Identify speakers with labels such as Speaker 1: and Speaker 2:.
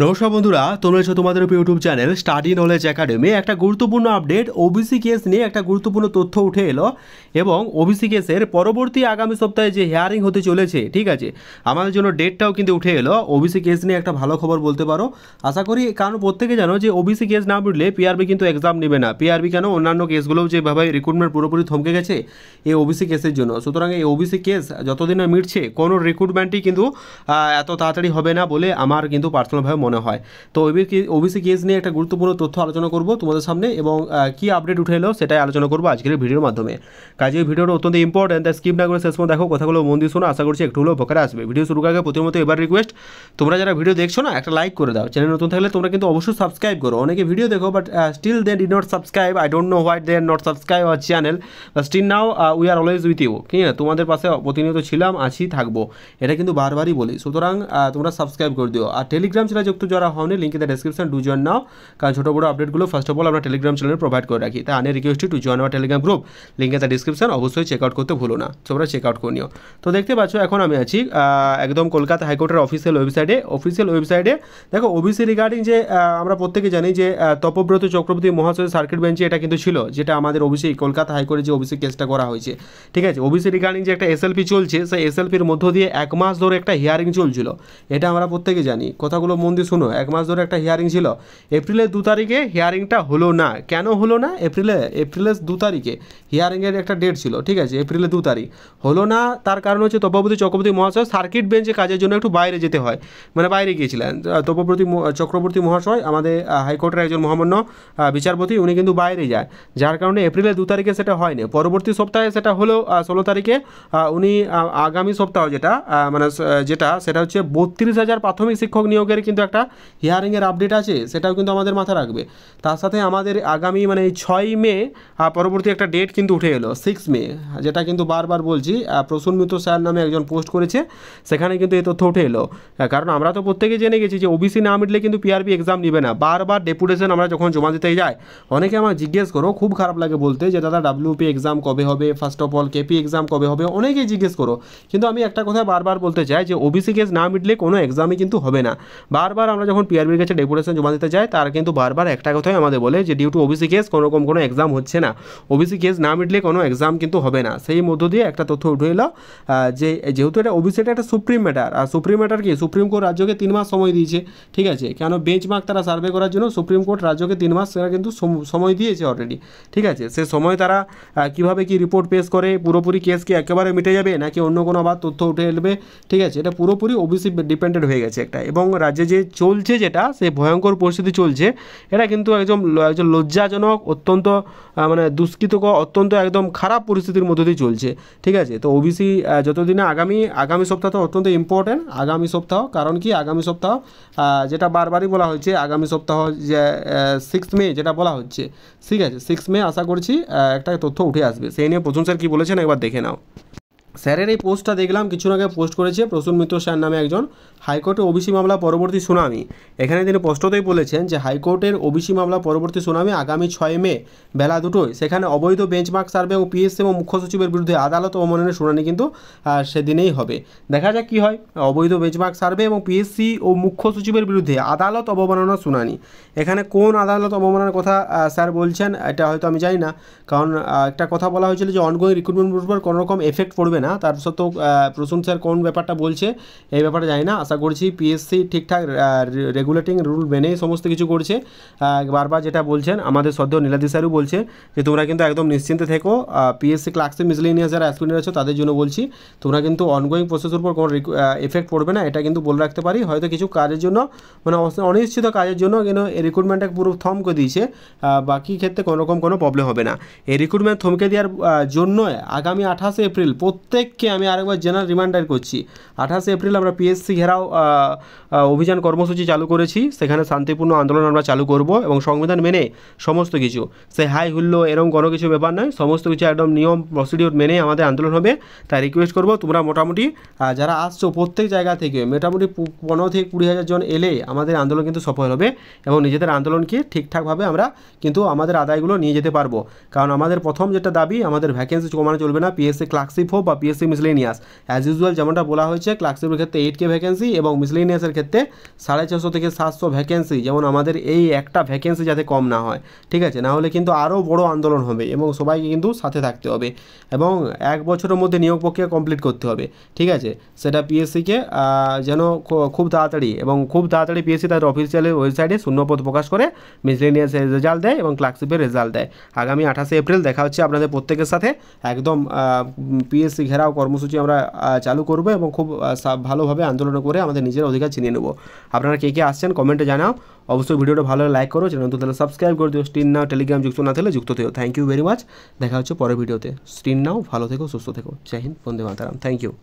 Speaker 1: নমস্কার বন্ধুরা, তোমরা এসো তোমাদের YouTube channel study knowledge academy. একটা গুরুত্বপূর্ণ আপডেট, ওবিসি কেস নিয়ে একটা গুরুত্বপূর্ণ তথ্য উঠে এলো এবং ওবিসি কেসের পরবর্তী আগামী সপ্তাহে যে হিয়ারিং হতে চলেছে, ঠিক আছে, আমাদের জন্য ডেটটাও কিন্তু উঠে এলো। ওবিসি কেস নিয়ে একটা ভালো খবর বলতে পারো আশা করি, কারণ প্রত্যেকে জানো যে ওবিসি কেস না মিটলে পিআরবি কিন্তু এক্সাম নেবে না। পিআরবি কেন, অন্যান্য কেসগুলোও যেভাবে রিক্রুটমেন্ট পুরোপুরি থমকে গেছে এই ওবিসি কেসের জন্য। সুতরাং এই ওবিসি কেস যতদিন না মিটছে কোনো রিক্রুটমেন্টই কিন্তু এত তাড়াতাড়ি হবে না বলে আমার কিন্তু পার্সোনালভাবে মনে হয়। তো ওবিসি কেস নিয়ে একটা গুরুত্বপূর্ণ তথ্য আলোচনা করব তোমাদের সামনে এবং কি আপডেট উঠে এলো সেটাই আলোচনা করবো আজকের ভিডিওর মাধ্যমে। কাজে এই ভিডিওটা অত্যন্ত ইম্পর্টেন্ট, তাই স্কিপ না করে শেষ পর্যন্ত দেখো, কথাগুলো মন দিয়ে শোনো, আশা করছি একটু হলেও উপকারে আসবে। ভিডিও শুরু করার আগে প্রথমত এবার রিকোয়েস্ট, তোমরা যারা ভিডিও দেখছো না একটা লাইক করে দাও। চ্যানেল নতুন থাকলে তোমরা কিন্তু অবশ্যই সাবস্ক্রাইব করো। অনেকে ভিডিও দেখো but still they did not subscribe. I don't know why they are not subscribe our channel, but still now we are always with you. ঠিক আছে, তোমাদের পাশে প্রতিনিয়ত ছিলাম, আছি, থাকবো, এটা কিন্তু বারবারই বলি। সুতরাং তোমরা সাবস্ক্রাইব করে দিও। আর টেলিগ্রাম চ্যানেলে যুক্ত যারা হওনি, link in the description, do join now. কারণ ছোটো বড়ো আপডেটগুলো ফার্স্ট অফ অল আমরা টেলিগ্রাম চ্যানেলে প্রোভাইড করে রাখি। তাই আনে request to join our Telegram group, link in the description. অবশ্যই চেক আউট করতে ভুলো না, তোমরা চেক আউট করে নিও। তো দেখতে পাচ্ছ এখন আমি আছি একদম কলকাতা হাইকোর্টের অফিসিয়াল ওয়েবসাইটে। দেখো ওবিসি রিগার্ডিং যে আমরা প্রত্যেকে জানি যে তপব্রত চক্রবর্তী মহাশয় সার্কিট বেঞ্চে এটা কিন্তু ছিল, যেটা আমাদের ওবিসি কলকাতা হাইকোর্টে যে ওবিসি কেসটা করা হয়েছে, ঠিক আছে। ওবিসি রিগার্ডিং যে একটা এসএলপি চলছে, সেই এসএলপির মধ্য দিয়ে 1 মাস ধরে একটা হিয়ারিং চলছিল, এটা আমরা প্রত্যেকে জানি। কথাগুলো মন দিয়ে শুনো, 1 মাস ধরে একটা হিয়ারিং ছিল। এপ্রিলের 2 তারিখে হিয়ারিংটা হলো না। কেন হলো না? এপ্রিলের 2 তারিখে হিয়ারিংয়ের একটা ডেট ছিল, ঠিক আছে, এপ্রিলের 2 তারিখ হলো না। তার কারণ হচ্ছে তপব্রত চক্রবর্তী মহাশয় সার্কিট বেঞ্চে কাজের জন্য একটু বাইরে যেতে হয়, মানে বাইরে গিয়েছিলেন। তপব্রত চক্রবর্তী মহাশয় আমাদের হাইকোর্টের একজন মহামান্য বিচারপতি, উনি কিন্তু বাইরে যায়, যার কারণে এপ্রিলের 2 তারিখে সেটা হয়নি। পরবর্তী সপ্তাহে সেটা হলো 16 তারিখে। উনি আগামী সপ্তাহ সেটা হচ্ছে 32,000 প্রাথমিক শিক্ষক নিয়োগের কিন্তু একটা হিয়ারিংয়ের আপডেট আছে, সেটাও কিন্তু আমাদের মাথায় রাখবে। তার সাথে আমাদের আগামী মানে 6 মে পরবর্তী একটা ডেট কিন্তু উঠে এলো, 6 মে, যেটা কিন্তু বারবার বলছি, প্রসূন মিত্র স্যার নামে একজন পোস্ট করেছে, সেখানে কিন্তু এই তথ্য উঠে এলো। কারণ আমরা তো প্রত্যেকে জেনে গেছি যে ওবিসি না মিটলে কিন্তু পিআরবি এক্সাম নেবে না। বারবার ডেপুটেশন আমরা যখন জমা দিতে যাই, অনেকে আমার জিজ্ঞেস করো, খুব খারাপ লাগে বলতে, যে দাদা ডাব্লিউপি এক্সাম কবে হবে, first of all KP exam কবে হবে, অনেকেই জিজ্ঞেস করো। কিন্তু আমি একটা কথা বারবার বলতে চাই যে ওবিসি কেস না মিটলে কোনো এক্সামই কিন্তু হবে না। বারবার আমরা যখন পিআরবির কাছে ডেপুটেশন জমা দিতে যাই, তার কিন্তু বারবার একটা কথাই আমাদের বলে যে ডিউ টু ওবিসি কেস কোনো এক্সাম হচ্ছে না, ওবিসি কেস না মিটলে কোনো এক্সাম কিন্তু হবে না। সেই মধ্য দিয়ে একটা তথ্য উঠে এলো যে যেহেতু এটা ওবিসিটা একটা সুপ্রিম ম্যাটার, আর সুপ্রিম ম্যাটার কি, সুপ্রিম কোর্ট রাজ্যকে 3 মাস সময় দিয়েছে, ঠিক আছে। কেন, বেঞ্চমার্ক তারা সার্ভে করার জন্য সুপ্রিম কোর্ট রাজ্যকে 3 মাস তারা কিন্তু সময় দিয়েছে অলরেডি, ঠিক আছে। সে সময় তারা কীভাবে কি রিপোর্ট পেশ করে, পুরোপুরি কেস কি একেবারে মিটে যাবে নাকি অন্য কোনো আবার তথ্য উঠে এলবে, ঠিক আছে, এটা পুরোপুরি ওবিসি ডিপেন্ডেন্ট হয়ে গেছে একটা। এবং রাজ্যে যে চলছে, যেটা সে ভয়ঙ্কর পরিস্থিতি চলছে, এটা কিন্তু একজন লজ্জাজনক, অত্যন্ত মানে দুষ্কৃতকর, অত্যন্ত একদম খারাপ পরিস্থিতির মধ্যে দিয়ে চলছে, ঠিক আছে। তো ওবিসি যতদিনে আগামী সপ্তাহ তো অত্যন্ত ইম্পর্ট্যান্ট, আগামী সপ্তাহ। কারণ কি, আগামী সপ্তাহ যেটা বারবারই বলা হচ্ছে, আগামী সপ্তাহ যে 6 মে যেটা বলা হচ্ছে, ঠিক আছে, 6 মে আশা করছি একটা তথ্য উঠে আসবে। সেই নিয়ে প্রসূন স্যার কী বলেছেন একবার দেখে নাও। স্যারের এই পোস্টটা দেখলাম কিছুদিন আগে পোস্ট করেছে প্রসূন মিত্র স্যার নামে একজন, হাইকোর্টে ওবিসি মামলা পরবর্তী শুনানি। এখানে তিনি স্পষ্টতই বলেছেন যে হাইকোর্টের ওবিসি মামলা পরবর্তী শুনানি আগামী 6 মে বেলা 2টোয়, সেখানে অবৈধ বেঞ্চমার্ক সার্ভে এবং পিএসসি এবং মুখ্য সচিবের বিরুদ্ধে আদালত অবমাননার শুনানি কিন্তু সেদিনেই হবে। দেখা যাক কী হয়। অবৈধ বেঞ্চমার্ক সার্ভে এবং পিএসসি ও মুখ্য সচিবের বিরুদ্ধে আদালত অবমাননার শুনানি। এখানে কোন আদালত অবমাননার কথা স্যার বলছেন এটা হয়তো আমি জানি না, কারণ একটা কথা বলা হয়েছিল যে অনগোয়িং রিক্রুটমেন্টের উপর কোনো রকম এফেক্ট পড়বে না। তার সত্ত্বেও প্রসূন স্যার কোন ব্যাপারটা বলছে এই ব্যাপারে জানি না। আশা করছি পিএসসি ঠিকঠাক রেগুলেটিং রুল মেনেই সমস্ত কিছু করছে। বারবার যেটা বলছেন আমাদের সদ্য নীলাদি স্যারও বলছে যে তোমরা কিন্তু একদম নিশ্চিন্তে থেকো, পিএসসি ক্লার্কশিপ মিসলেনিয়াস যারা অ্যাসপিরেন্ট আছো তাদের জন্য বলছি, তোমরা কিন্তু অনগোয়িং প্রসেসের উপর কোনো এফেক্ট পড়বে না, এটা কিন্তু বলে রাখতে পারি। হয়তো কিছু কাজের জন্য, মানে অনিশ্চিত কাজের জন্য কিন্তু এই রিক্রুটমেন্টটা পুরো থমকে দিয়েছে, বাকি ক্ষেত্রে কোনো রকম কোনো প্রবলেম হবে না। এই রিক্রুটমেন্ট থমকে দেওয়ার জন্য আগামী 28 এপ্রিল প্রত্যেককে আমি আরেকবার জেনারেল রিমাইন্ডার করছি, 28 এপ্রিল আমরা পিএসসি ঘেরাও অভিযান কর্মসূচি চালু করেছি। সেখানে শান্তিপূর্ণ আন্দোলন আমরা চালু করব এবং সংবিধান মেনে সমস্ত কিছু, সে হাই হুল্লো এরকম কোনো কিছু ব্যাপার নয়, সমস্ত কিছু একদম নিয়ম প্রসিডিওর মেনে আমাদের আন্দোলন হবে। তাই রিকোয়েস্ট করব তোমরা মোটামুটি যারা আসছো প্রত্যেক জায়গা থেকে মোটামুটি 15 থেকে 20,000 জন এলে আমাদের আন্দোলন কিন্তু সফল হবে এবং নিজেদের আন্দোলনকে ঠিকঠাকভাবে আমরা কিন্তু আমাদের আদায়গুলো নিয়ে যেতে পারবো। কারণ আমাদের প্রথম যেটা দাবি, আমাদের ভ্যাকেন্সি কমানো চলবে না, পিএসসি ক্লার্কশিপ হোক বা পিএসসি মিসলেনিয়াস অ্যাজ ইউজুয়াল যেমনটা বলা হয়েছে ক্লার্কশিপের ক্ষেত্রে 8K ভ্যাকেন্সি এবং মিসলেনিয়াসের ক্ষেত্রে 450 থেকে 700 ভ্যাকেন্সি, যেমন আমাদের এই একটা ভ্যাকেন্সি যাতে কম না হয়, ঠিক আছে, না হলে কিন্তু আরও বড় আন্দোলন হবে এবং সবাইকে কিন্তু সাথে থাকতে হবে এবং 1 বছরের মধ্যে নিয়োগ প্রক্রিয়া কমপ্লিট করতে হবে, ঠিক আছে। সেটা পিএসসিকে যেন খুব তাড়াতাড়ি পিএসসি তাদের অফিসিয়াল ওয়েবসাইটে শূন্যপদ প্রকাশ করে মিসলেনিয়াসের রেজাল্ট দেয় এবং ক্লার্কশিপের রেজাল্ট দেয়। আগামী 28 এপ্রিল দেখা হচ্ছে আপনাদের প্রত্যেকের সাথে। একদম পিএসসি ঘেরাও কর্মসূচি আমরা চালু করব এবং খুব ভালোভাবে আন্দোলন করে আমাদের নিজের অধিকার ছিনিয়ে নেব। আপনারা কে কে আসছেন কমেন্টে জানাও। অবশ্যই ভিডিওটা ভালো লাইক করো, চ্যানেল তাহলে সাবস্ক্রাইব করে দিও। স্টিন নাও টেলিগ্রাম যুক্ত না থাকলে যুক্ত থেকো। Thank you very much. দেখা হচ্ছে পরের ভিডিওতে। স্টিন নাও, ভালো থেকো, সুস্থ থেকো। জয় হিন্দ, বন্দে মাতারাম। Thank you.